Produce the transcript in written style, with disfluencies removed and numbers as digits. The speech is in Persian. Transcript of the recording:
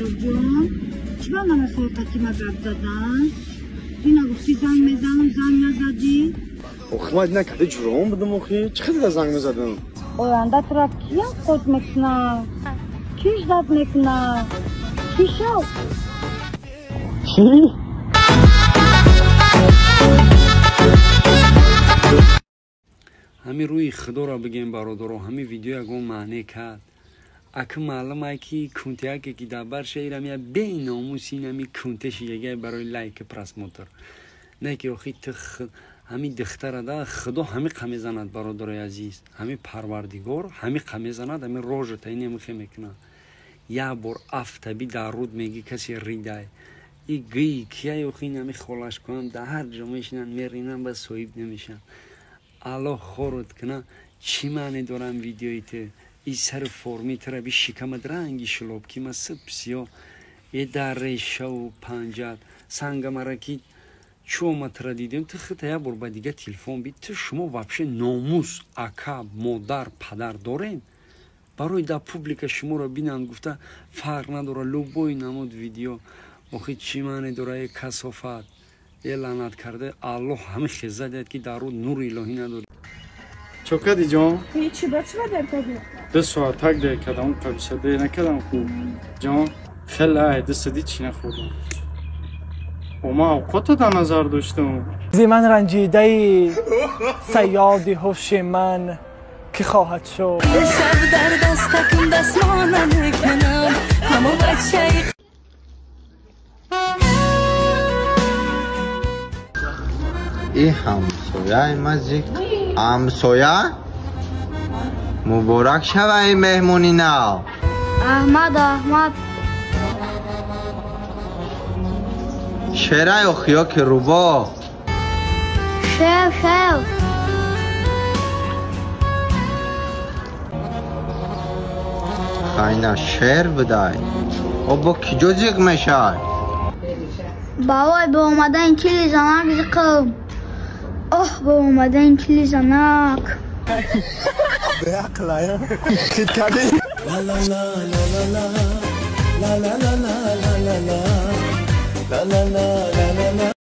فرخ جون چرا نمسای قطیمه برد زدن؟ اینا گفتی زنگ میزنم زنگ نزدی؟ آخه ما نکرده جرام بدم آخه چقدر در زنگ میزدم؟ آینده تو را کیم خود میکنه؟ کیش داد میکنه؟ کی شو؟ چی؟ همین روی خدا را بگیم برادرو همین ویدیو اگه معنی کرد اگه معلومه که کنته که دبر شیرم یا به ناموسی نمی کنتش یگه برای لایک پرس موتر نه که آخی همین دختر ده خدا همین قمی زند برادرای عزیز همین پروردگار همین قمی زند همین روز تا نمیخه میکنه یا بار افتبی در رود میگی کسی ریده ای گی کیه آخی نمی خلاش کنم در هر جا میشنن میرینن با صحیب نمیشن الله خورد کنه چی معنی دارم ویدیویت ای سر فرمی تر بی شکمت رنگی شلوب که مسب سیا ای در ریشه و پنجت سنگ مرکی چو ما تر دیدیم تو خطا بر با دیگه تلفن بید تو شما وابشه ناموس اکا مادر پدر دارین برای در پوبلیک شما را بینن گفته فرق نداره لوبوی نمود ویدیو آخی چی معنی داره ای کسافت ای لعنت کرده الله همه خزه دید که در رو نور الهی نداره چوکدی جان؟ هیچی بچه بدر کدی 2 ساعت تک ده کدام قبیشه ده نکدم خوب جان خیلی دست دی چی نخوردم و ما اوقات در نظر داشتم زی من رنجیده صیاد هوش من که خواهد شد شب در دستکم دستمانم کنم همه بچه این همسایه مزید همسایه مبارک شوه این مهمونی نه احمد شیره یا خیا که روبا شو خیلی شیر بدای او با کی جزیق میشه بابای به اومدن کلی زنک زکم اوه به اومدن کلی زنک به اقلایا خید کردی لا لا لا لا لا لا لا لا لا لا لا لا لا لا لا لا لا